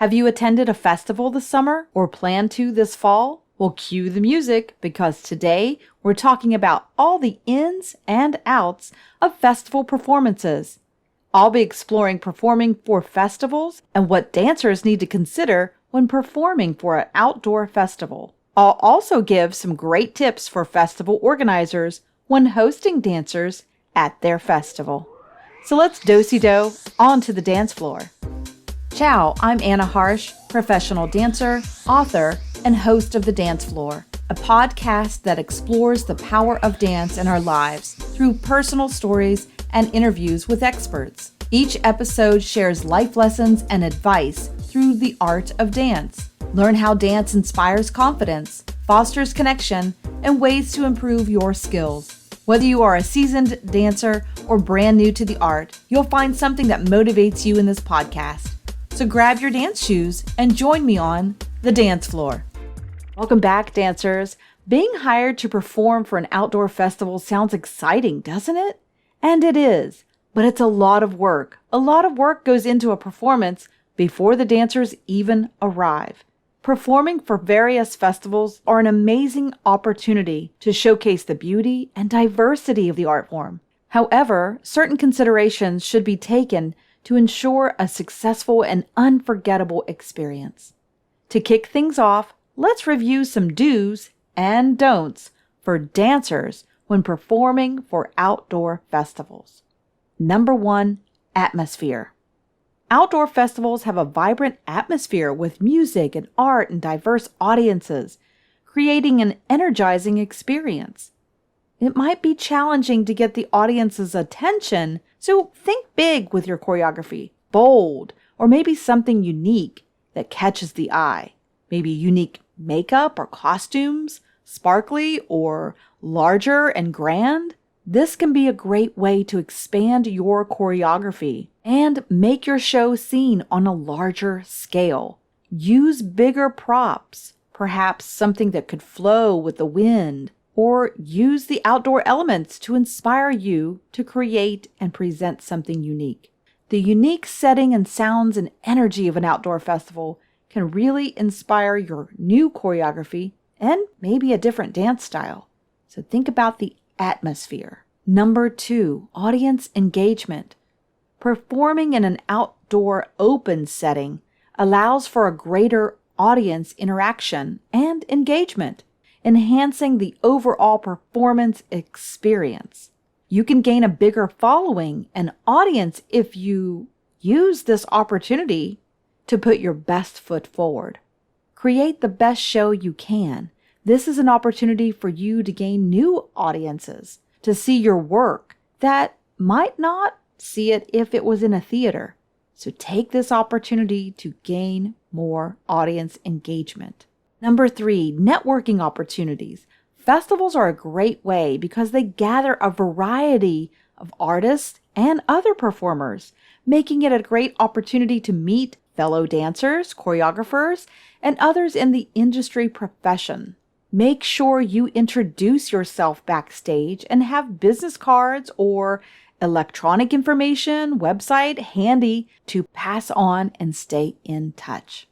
Have you attended a festival this summer or plan to this fall? Well, cue the music because today we're talking about all the ins and outs of festival performances. I'll be exploring performing for festivals and what dancers need to consider when performing for an outdoor festival. I'll also give some great tips for festival organizers when hosting dancers at their festival. So let's do-si-do onto the dance floor. Ciao, I'm Anna Harsh, professional dancer, author, and host of The Dance Floor, a podcast that explores the power of dance in our lives through personal stories and interviews with experts. Each episode shares life lessons and advice through the art of dance. Learn how dance inspires confidence, fosters connection, and ways to improve your skills. Whether you are a seasoned dancer or brand new to the art, you'll find something that motivates you in this podcast. So grab your dance shoes and join me on the dance floor. Welcome back, dancers. Being hired to perform for an outdoor festival sounds exciting, doesn't it? And it is, but it's a lot of work. A lot of work goes into a performance before the dancers even arrive. Performing for various festivals are an amazing opportunity to showcase the beauty and diversity of the art form. However, certain considerations should be taken to ensure a successful and unforgettable experience. To kick things off, let's review some do's and don'ts for dancers when performing for outdoor festivals. Number 1, atmosphere. Outdoor festivals have a vibrant atmosphere with music and art and diverse audiences, creating an energizing experience. It might be challenging to get the audience's attention, so think big with your choreography, bold, or maybe something unique that catches the eye. Maybe unique makeup or costumes, sparkly or larger and grand. This can be a great way to expand your choreography and make your show seen on a larger scale. Use bigger props, perhaps something that could flow with the wind, or use the outdoor elements to inspire you to create and present something unique. The unique setting and sounds and energy of an outdoor festival can really inspire your new choreography and maybe a different dance style. So think about the atmosphere. Number 2, audience engagement. Performing in an outdoor open setting allows for a greater audience interaction and engagement, enhancing the overall performance experience. You can gain a bigger following and audience if you use this opportunity to put your best foot forward. Create the best show you can. This is an opportunity for you to gain new audiences, to see your work that might not see it if it was in a theater. So take this opportunity to gain more audience engagement. Number 3, networking opportunities. Festivals are a great way because they gather a variety of artists and other performers, making it a great opportunity to meet fellow dancers, choreographers, and others in the industry profession. Make sure you introduce yourself backstage and have business cards or electronic information, website handy to pass on and stay in touch.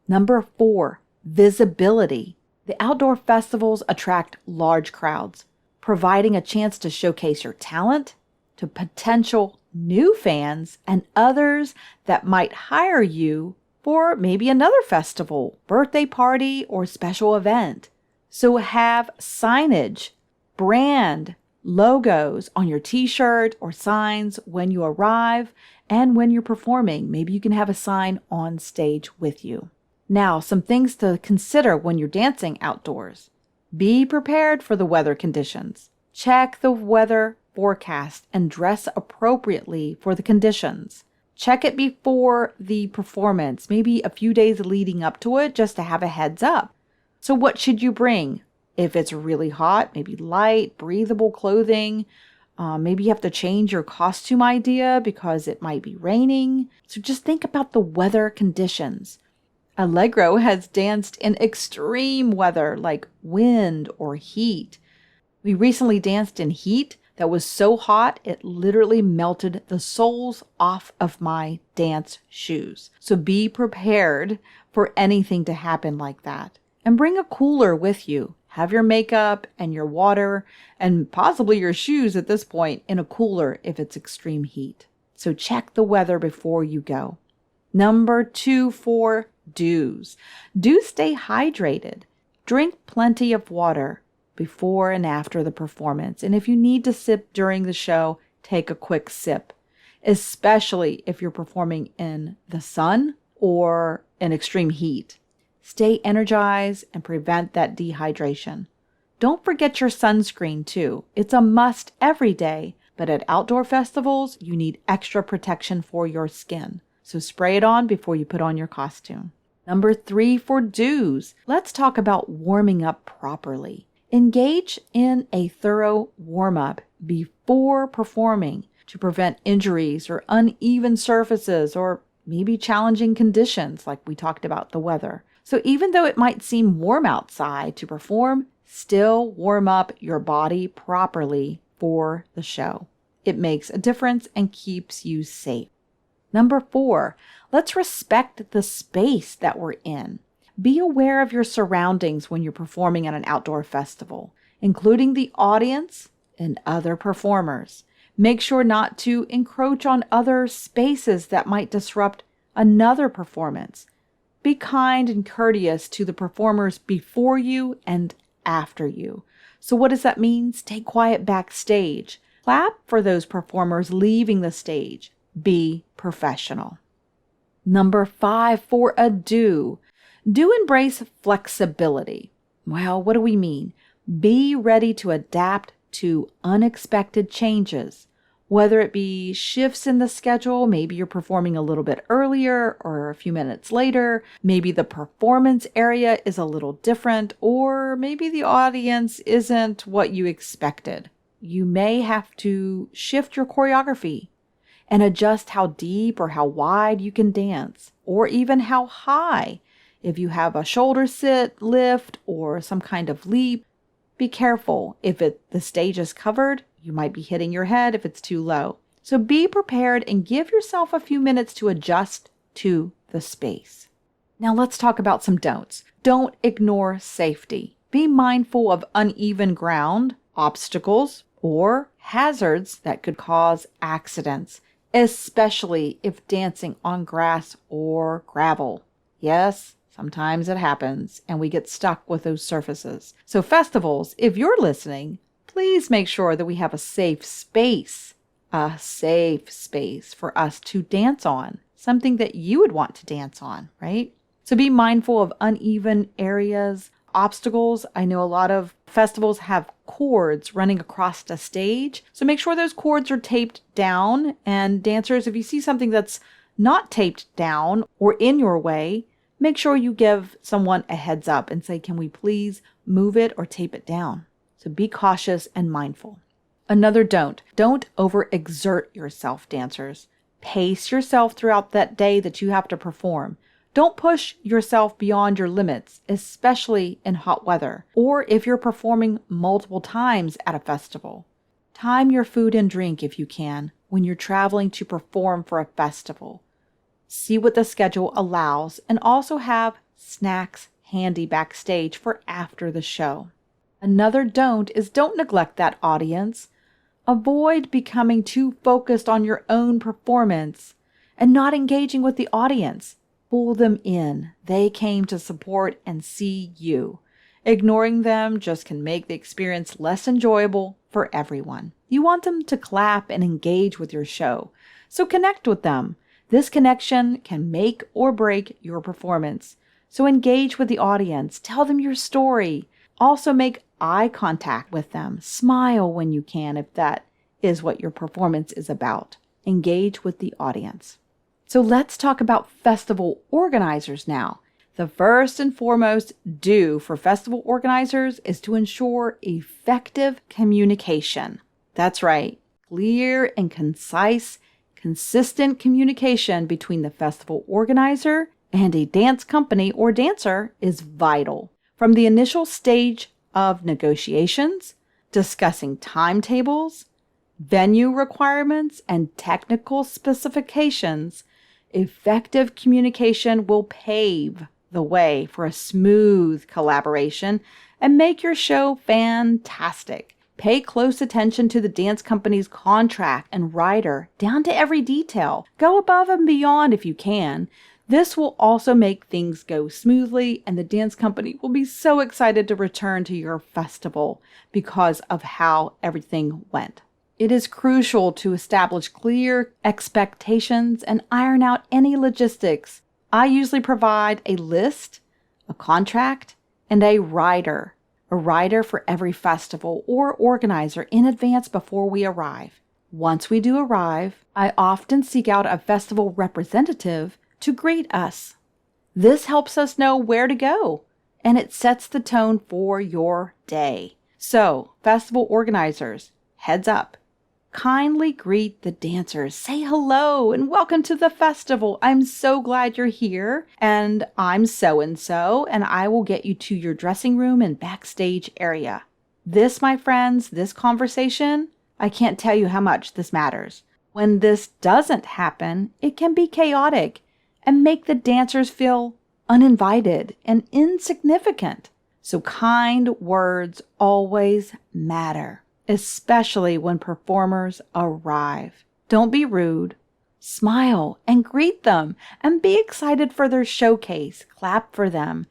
Number 4, visibility. The outdoor festivals attract large crowds, providing a chance to showcase your talent to potential new fans and others that might hire you for maybe another festival, birthday party, or special event. So have signage, brand, logos on your t-shirt or signs when you arrive and when you're performing. Maybe you can have a sign on stage with you. Now, some things to consider when you're dancing outdoors. Be prepared for the weather conditions. Check the weather forecast and dress appropriately for the conditions. Check it before the performance, maybe a few days leading up to it, just to have a heads up. So what should you bring? If it's really hot, maybe light, breathable clothing. Maybe you have to change your costume idea because it might be raining. So just think about the weather conditions. Allegro has danced in extreme weather like wind or heat. We recently danced in heat that was so hot it literally melted the soles off of my dance shoes. So be prepared for anything to happen like that. And bring a cooler with you. Have your makeup and your water and possibly your shoes at this point in a cooler if it's extreme heat. So check the weather before you go. Number 2 for do's. Do stay hydrated. Drink plenty of water before and after the performance. And if you need to sip during the show, take a quick sip, especially if you're performing in the sun or in extreme heat. Stay energized and prevent that dehydration. Don't forget your sunscreen too. It's a must every day, but at outdoor festivals, you need extra protection for your skin. So spray it on before you put on your costume. Number 3 for do's. Let's talk about warming up properly. Engage in a thorough warm-up before performing to prevent injuries or uneven surfaces or maybe challenging conditions like we talked about the weather. So even though it might seem warm outside to perform, still warm up your body properly for the show. It makes a difference and keeps you safe. Number 4, let's respect the space that we're in. Be aware of your surroundings when you're performing at an outdoor festival, including the audience and other performers. Make sure not to encroach on other spaces that might disrupt another performance. Be kind and courteous to the performers before you and after you. So what does that mean? Stay quiet backstage. Clap for those performers leaving the stage. Be professional. Number 5 for a do. Do embrace flexibility. Well, what do we mean? Be ready to adapt to unexpected changes. Whether it be shifts in the schedule, maybe you're performing a little bit earlier or a few minutes later, maybe the performance area is a little different, or maybe the audience isn't what you expected. You may have to shift your choreography and adjust how deep or how wide you can dance, or even how high. If you have a shoulder sit, lift, or some kind of leap, be careful. If the stage is covered, you might be hitting your head if it's too low. So be prepared and give yourself a few minutes to adjust to the space. Now let's talk about some don'ts. Don't ignore safety. Be mindful of uneven ground, obstacles, or hazards that could cause accidents, especially if dancing on grass or gravel. Yes, sometimes it happens and we get stuck with those surfaces. So festivals, if you're listening, please make sure that we have a safe space for us to dance on, something that you would want to dance on, right? So be mindful of uneven areas, obstacles. I know a lot of festivals have cords running across the stage. So make sure those cords are taped down. And dancers, if you see something that's not taped down or in your way, make sure you give someone a heads up and say, can we please move it or tape it down? So be cautious and mindful. Another don't overexert yourself, dancers. Pace yourself throughout that day that you have to perform. Don't push yourself beyond your limits, especially in hot weather, or if you're performing multiple times at a festival. Time your food and drink if you can when you're traveling to perform for a festival. See what the schedule allows and also have snacks handy backstage for after the show. Another don't neglect that audience. Avoid becoming too focused on your own performance and not engaging with the audience. Pull them in. They came to support and see you. Ignoring them just can make the experience less enjoyable for everyone. You want them to clap and engage with your show, so connect with them. This connection can make or break your performance. So engage with the audience. Tell them your story. Also make eye contact with them. Smile when you can if that is what your performance is about. Engage with the audience. So let's talk about festival organizers now. The first and foremost do for festival organizers is to ensure effective communication. That's right. Clear and concise, consistent communication between the festival organizer and a dance company or dancer is vital. From the initial stage of negotiations, discussing timetables, venue requirements, and technical specifications, effective communication will pave the way for a smooth collaboration and make your show fantastic. Pay close attention to the dance company's contract and rider, down to every detail. Go above and beyond if you can. This will also make things go smoothly, and the dance company will be so excited to return to your festival because of how everything went. It is crucial to establish clear expectations and iron out any logistics. I usually provide a list, a contract, and a rider for every festival or organizer in advance before we arrive. Once we do arrive, I often seek out a festival representative to greet us. This helps us know where to go, and it sets the tone for your day. So, festival organizers, heads up. Kindly greet the dancers. Say hello and welcome to the festival. I'm so glad you're here, and I'm so-and-so, and I will get you to your dressing room and backstage area. This, my friends, this conversation, I can't tell you how much this matters. When this doesn't happen, it can be chaotic and make the dancers feel uninvited and insignificant. So kind words always matter, especially when performers arrive. Don't be rude. Smile and greet them and be excited for their showcase. Clap for them.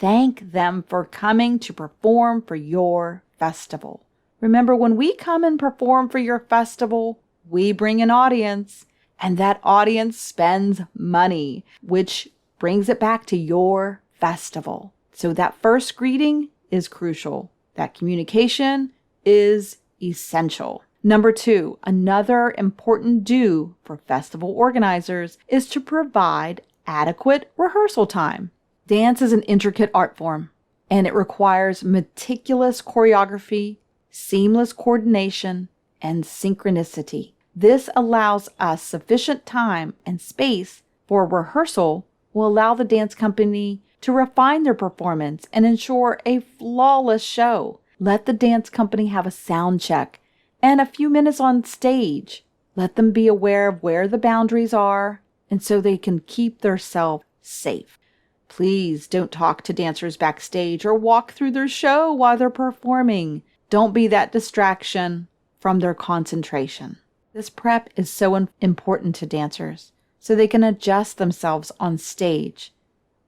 Thank them for coming to perform for your festival. Remember, when we come and perform for your festival, we bring an audience, and that audience spends money, which brings it back to your festival. So that first greeting is crucial. That communication is essential. Number 2, another important do for festival organizers is to provide adequate rehearsal time. Dance is an intricate art form, and it requires meticulous choreography, seamless coordination, and synchronicity. This allows us sufficient time and space for rehearsal will allow the dance company to refine their performance and ensure a flawless show. Let the dance company have a sound check and a few minutes on stage. Let them be aware of where the boundaries are, and so they can keep themselves safe. Please don't talk to dancers backstage or walk through their show while they're performing. Don't be that distraction from their concentration. This prep is so important to dancers so they can adjust themselves on stage.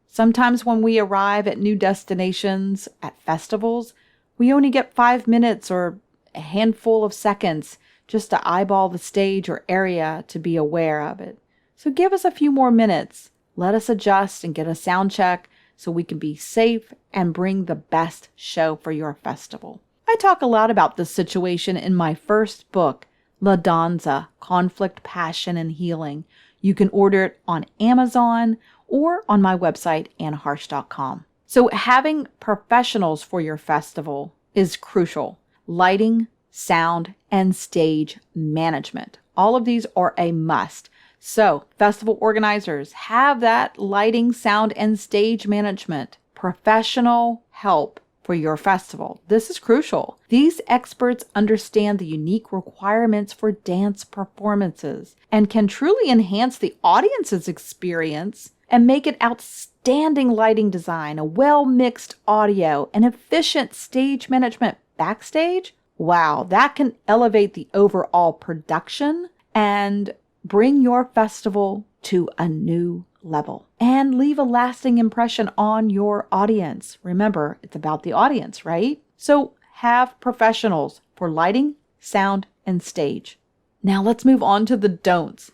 Sometimes when we arrive at new destinations, at festivals, we only get 5 minutes or a handful of seconds just to eyeball the stage or area to be aware of it. So give us a few more minutes. Let us adjust and get a sound check so we can be safe and bring the best show for your festival. I talk a lot about this situation in my first book, La Danza, Conflict, Passion, and Healing. You can order it on Amazon or on my website, annaharsh.com. So having professionals for your festival is crucial. Lighting, sound, and stage management. All of these are a must. So festival organizers, have that lighting, sound, and stage management. Professional help for your festival. This is crucial. These experts understand the unique requirements for dance performances and can truly enhance the audience's experience and make it outstanding lighting design, a well-mixed audio, and efficient stage management backstage. Wow, that can elevate the overall production and bring your festival to a new level and leave a lasting impression on your audience. Remember, it's about the audience, right? So have professionals for lighting, sound, and stage. Now let's move on to the don'ts.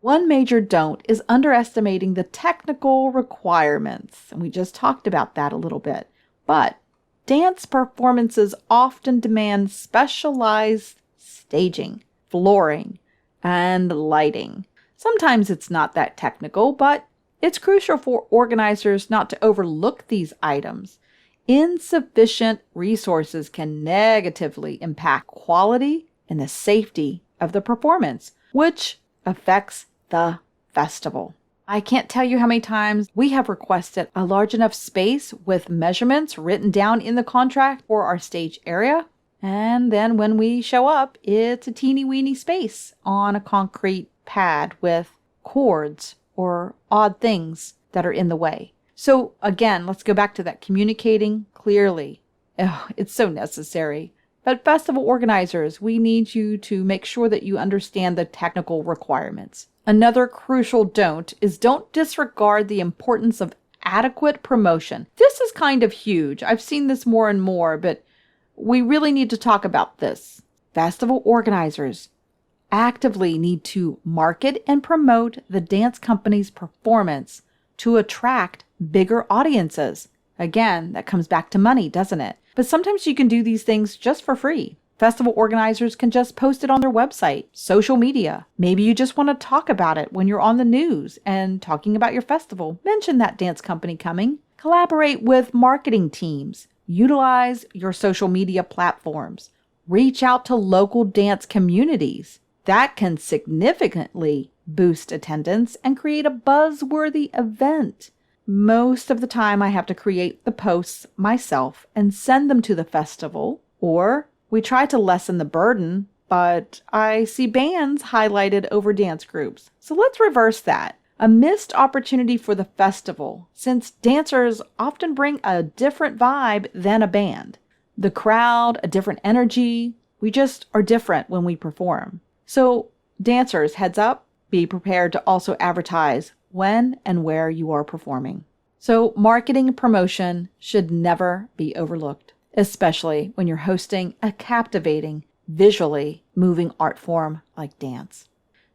One major don't is underestimating the technical requirements. And we just talked about that a little bit. But dance performances often demand specialized staging, flooring, and lighting. Sometimes it's not that technical, but it's crucial for organizers not to overlook these items. Insufficient resources can negatively impact quality and the safety of the performance, which affects the festival. I can't tell you how many times we have requested a large enough space with measurements written down in the contract for our stage area, And then when we show up, it's a teeny weeny space on a concrete pad with cords or odd things that are in the way. So again, let's go back to that communicating clearly. Oh, it's so necessary. But festival organizers, we need you to make sure that you understand the technical requirements. Another crucial don't disregard the importance of adequate promotion. This is kind of huge. I've seen this more and more, but we really need to talk about this. Festival organizers actively need to market and promote the dance company's performance to attract bigger audiences. Again, that comes back to money, doesn't it? But sometimes you can do these things just for free. Festival organizers can just post it on their website, social media. Maybe you just want to talk about it when you're on the news and talking about your festival. Mention that dance company coming. Collaborate with marketing teams. Utilize your social media platforms. Reach out to local dance communities. That can significantly boost attendance and create a buzzworthy event. Most of the time I have to create the posts myself and send them to the festival, or we try to lessen the burden, but I see bands highlighted over dance groups. So let's reverse that. A missed opportunity for the festival, since dancers often bring a different vibe than a band. The crowd, a different energy. We just are different when we perform. So dancers, heads up, be prepared to also advertise when and where you are performing. So marketing and promotion should never be overlooked, especially when you're hosting a captivating, visually moving art form like dance.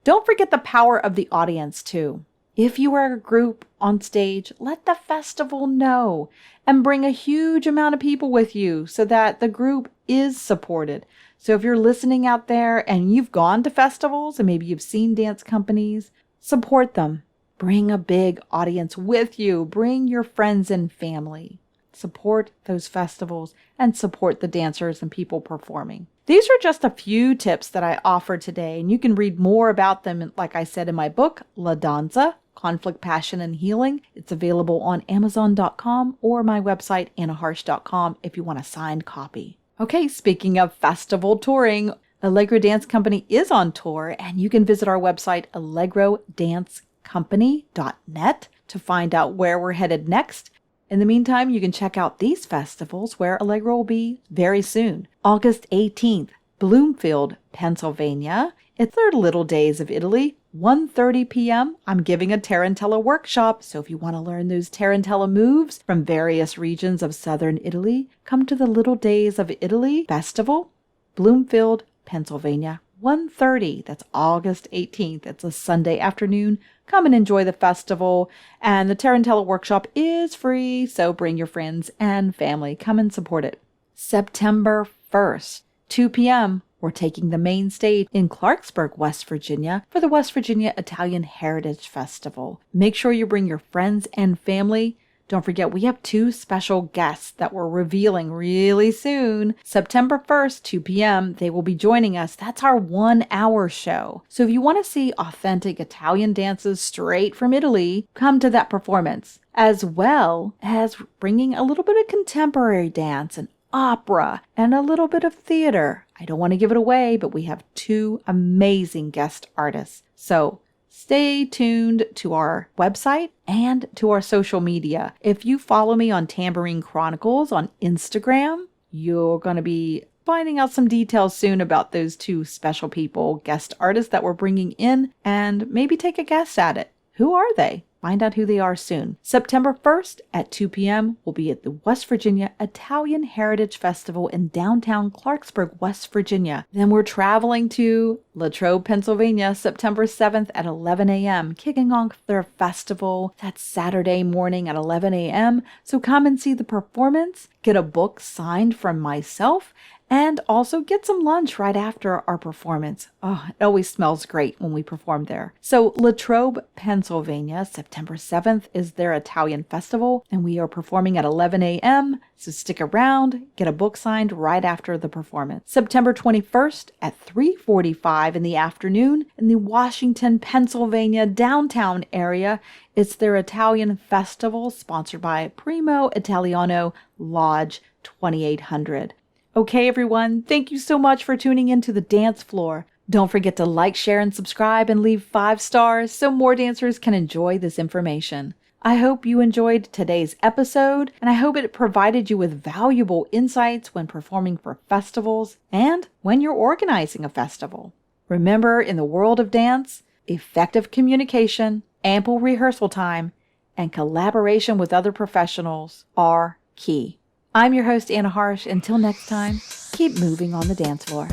Don't forget the power of the audience too. If you are a group on stage, let the festival know and bring a huge amount of people with you so that the group is supported. So if you're listening out there and you've gone to festivals and maybe you've seen dance companies, support them. Bring a big audience with you. Bring your friends and family. Support those festivals and support the dancers and people performing. These are just a few tips that I offer today, and you can read more about them, like I said, in my book, La Danza, Conflict, Passion, and Healing. It's available on Amazon.com or my website, annaharsh.com, if you want a signed copy. Okay, speaking of festival touring, Allegro Dance Company is on tour, and you can visit our website, allegrodancecompany.net, to find out where we're headed next. In the meantime, you can check out these festivals where Allegro will be very soon. August 18th, Bloomfield, Pennsylvania. It's their Little Days of Italy, 1:30 p.m. I'm giving a Tarantella workshop, so if you want to learn those Tarantella moves from various regions of southern Italy, come to the Little Days of Italy Festival, Bloomfield, Pennsylvania, 1:30. That's August 18th. It's a Sunday afternoon. Come and enjoy the festival. And the Tarantella workshop is free, so bring your friends and family. Come and support it. September 1st, 2 p.m. We're taking the main stage in Clarksburg, West Virginia for the West Virginia Italian Heritage Festival. Make sure you bring your friends and family. Don't forget, we have 2 special guests that we're revealing really soon. September 1st, 2 p.m., they will be joining us. That's our 1-hour show. So if you want to see authentic Italian dances straight from Italy, come to that performance, as well as bringing a little bit of contemporary dance and opera and a little bit of theater. I don't want to give it away, but we have 2 amazing guest artists. So stay tuned to our website and to our social media. If you follow me on Tambourine Chronicles on Instagram, you're going to be finding out some details soon about those 2 special people, guest artists that we're bringing in, and maybe take a guess at it. Who are they? Find out who they are soon. September 1st at 2 p.m. we'll be at the West Virginia Italian Heritage Festival in downtown Clarksburg, West Virginia. Then we're traveling to Latrobe, Pennsylvania, September 7th at 11 a.m., kicking off their festival. That's Saturday morning at 11 a.m. So come and see the performance, get a book signed from myself, and also get some lunch right after our performance. Oh, it always smells great when we perform there. So Latrobe, Pennsylvania, September 7th is their Italian festival, and we are performing at 11 a.m. So stick around, get a book signed right after the performance. September 21st at 3:45 in the afternoon in the Washington, Pennsylvania downtown area, it's their Italian festival sponsored by Primo Italiano Lodge 2800. Okay, everyone, thank you so much for tuning in to the dance floor. Don't forget to like, share, and subscribe and leave 5 stars so more dancers can enjoy this information. I hope you enjoyed today's episode, and I hope it provided you with valuable insights when performing for festivals and when you're organizing a festival. Remember, in the world of dance, effective communication, ample rehearsal time, and collaboration with other professionals are key. I'm your host, Anna Harsh. Until next time, keep moving on the dance floor.